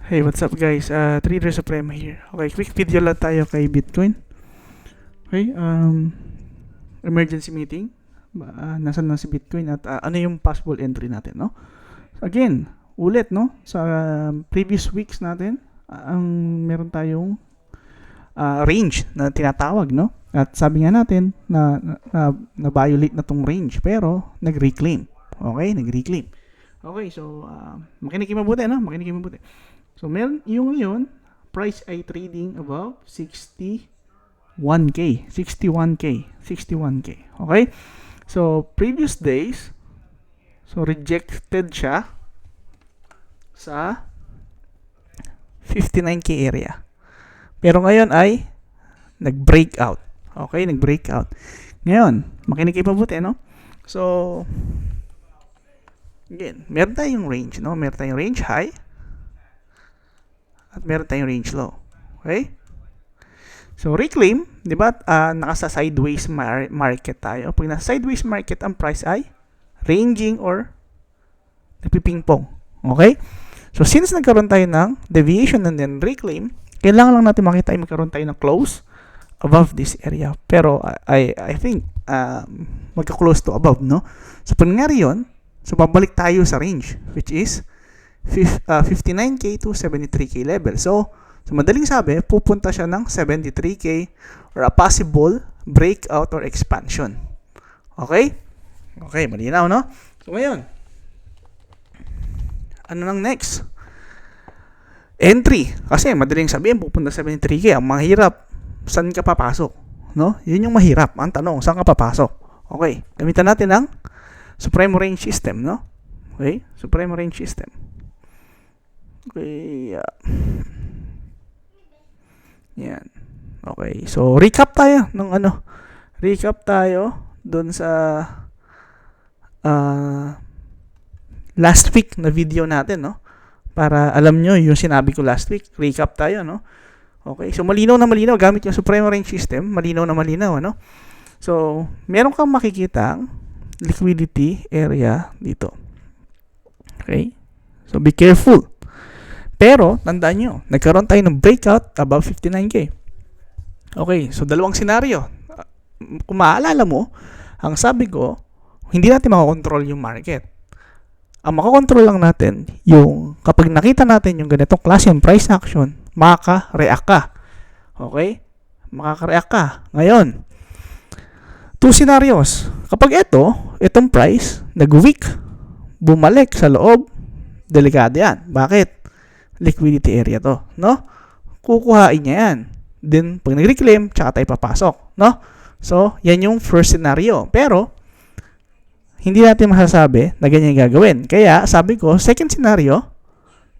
Hey, what's up guys? Trader Suprema here. Okay, quick video lang tayo kay Bitcoin. Okay, emergency meeting. Nasaan na si Bitcoin at ano yung possible entry natin, no? So, again, ulit, no? Sa previous weeks natin, ang meron tayong range na tinatawag, no? At sabi nga natin na violate na tong range pero nag-reclaim. Okay, nag-reclaim. Okay, so makinig kayo mabuti, no? Makinig kayo mabuti. So, meron yung ngayon, price ay trading above 61K. 61K. 61K. Okay? So, previous days, so rejected siya sa 59K area. Pero ngayon ay nag-breakout. Okay? Nag-breakout. Ngayon, makinig kayo mabuti, no? So, again, meron tayong range, no? Meron tayong range high at meron tayong range low. Okay? So, reclaim, di ba? Nasa sideways market tayo. Pag nasa sideways market, ang price ay ranging or nagpipingpong. Okay? So, since nagkaroon tayo ng deviation and then reclaim, kailangan lang natin makita ay magkaroon tayo ng close above this area. Pero, I think, magka-close to above, no? So, pag nangyari yun, so, babalik tayo sa range, which is 59K to 73K level. So, madaling sabi, pupunta siya ng 73K or a possible breakout or expansion. Okay? Okay, malinaw, no? So, ngayon, ano nang next? Entry. Kasi, madaling sabihin, pupunta 73K. Ang mahirap, saan ka papasok? No? Yun yung mahirap. Ang tanong, saan ka papasok? Okay, gamitan natin ang Supremo Range System, no? Okay, Supremo Range System. Okay, yan. Okay, so recap tayo ng ano. Recap tayo doon sa last week na video natin, no? Para alam nyo yung sinabi ko last week. Recap tayo, no? Okay, so malinaw na malinaw gamit yung Supremo Range System. Malinaw na malinaw, ano? So, meron kang makikitang liquidity area dito. Okay? So, be careful. Pero, tandaan nyo, nagkaroon tayo ng breakout above 59K. Okay, so dalawang senaryo. Kung maalala mo, ang sabi ko, hindi natin makakontrol yung market. Ang makakontrol lang natin, yung kapag nakita natin yung ganitong klase ng price action, makaka-react ka. Okay? Makaka-react ka. Ngayon, two scenarios. Kapag itong price, nag-weak, bumalik sa loob, delikado yan. Bakit? Liquidity area to, no? Kukuhain niya yan. Then, pag nag-reclaim, tsaka tayo papasok, no? So, yan yung first scenario. Pero, hindi natin masasabi na ganyan gagawin. Kaya, sabi ko, second scenario,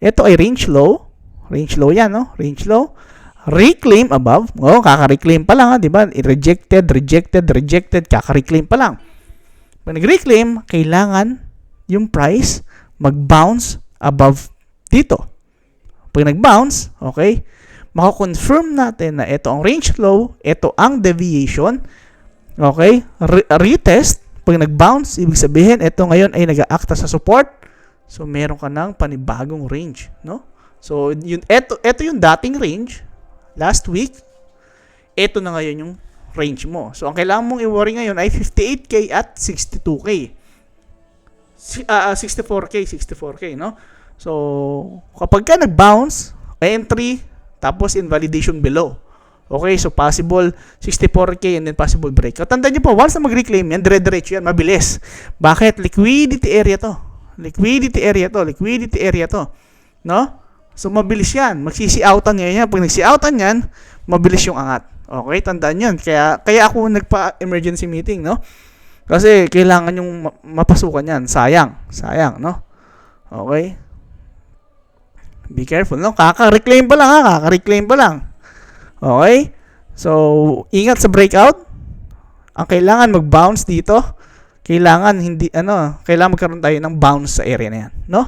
ito ay range low. Range low yan, no? Range low. Reclaim above. Oh, kaka-reclaim pa lang, di ba? Rejected, kaka-reclaim pa lang. Pag nag-reclaim, kailangan yung price mag-bounce above dito. Pag nag-bounce, okay, makakonfirm natin na ito ang range low, ito ang deviation, okay, retest, pag nag-bounce, ibig sabihin, ito ngayon ay nag-aakta sa support, so meron ka ng panibagong range, no? So, ito yung dating range, last week, ito na ngayon yung range mo. So, ang kailangan mong i-worry ngayon ay 58K at 62K. 64K, no? So, kapag ka nag-bounce, entry, tapos invalidation below. Okay, so possible 64K and then possible breakout. Tandaan nyo po, once na mag-reclaim yan, dire-diretso yan, mabilis. Bakit? Liquidity area to. No? So, mabilis yan. Magsisi-outan ngayon yan. Pag nagsi-outan yan, mabilis yung angat. Okay, tandaan yan. Kaya ako nagpa-emergency meeting, no? Kasi kailangan yung mapasukan yan. Sayang, no? Okay? Be careful, no? Kaka-reclaim pa lang. Okay? So, ingat sa breakout. Ang kailangan mag-bounce dito. Kailangan magkaroon tayo ng bounce sa area na yan, no?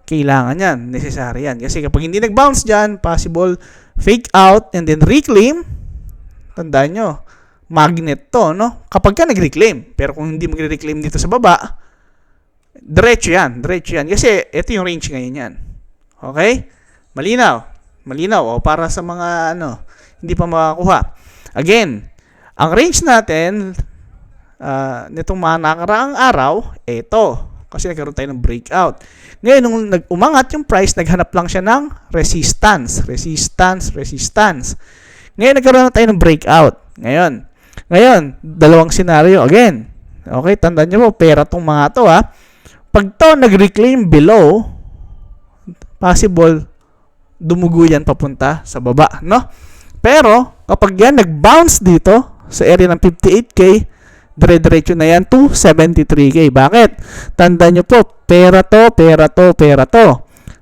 Kailangan yan, necessary yan. Kasi kapag hindi nag-bounce dyan, possible fake out and then reclaim. Tandaan nyo, magnet to, no? Kapag ka nag-reclaim. Pero kung hindi mag-reclaim dito sa baba, diretso yan. Kasi ito yung range ngayon yan. Okay? Malinaw. Malinaw. O, para sa mga hindi pa makakuha. Again, ang range natin nitong mga nakaraang araw, ito. Kasi nagkaroon tayo ng breakout. Ngayon, nung umangat yung price, naghanap lang siya ng resistance. Ngayon, nagkaroon na tayo ng breakout. Ngayon, dalawang scenario. Again, okay, tandaan nyo po, pera tong mga to ha. Pag to nag-reclaim below, possible, dumugo yan papunta sa baba, no? Pero, kapag yan nag-bounce dito, sa area ng 58K, dire-diretso na yan to 73K. Bakit? Tandaan nyo po, pera to.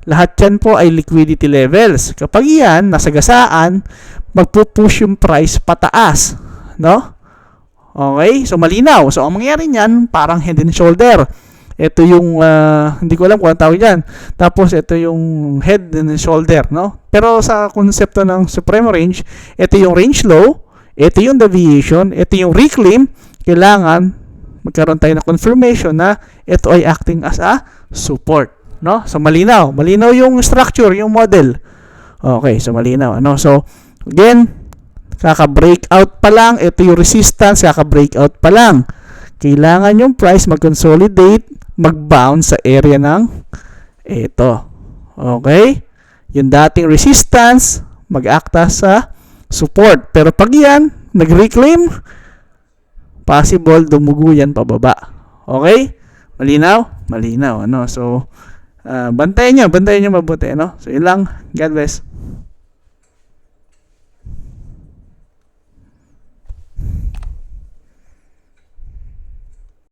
Lahat yan po ay liquidity levels. Kapag yan, nasagasaan, magpupush yung price pataas. No? Okay? So, malinaw. So, ang mangyayari niyan, parang head and shoulder. Ito yung, hindi ko alam kung ang tawag yan. Tapos, ito yung head and shoulder. No? Pero sa konsepto ng Supremo Range, ito yung range low, ito yung deviation, ito yung reclaim. Kailangan magkaroon tayo ng confirmation na ito ay acting as a support, no? So malinaw yung structure, yung model. Okay, so malinaw, So again, kaka-breakout pa lang, ito yung resistance, kaka-breakout pa lang. Kailangan yung price mag-consolidate, mag-bounce sa area ng ito. Okay? Yung dating resistance, mag-acta sa support. Pero pag yan, nag-reclaim, possible dumugo yan pababa. Okay? Malinaw? So, bantayan nyo mabuti, So, yun lang. God bless.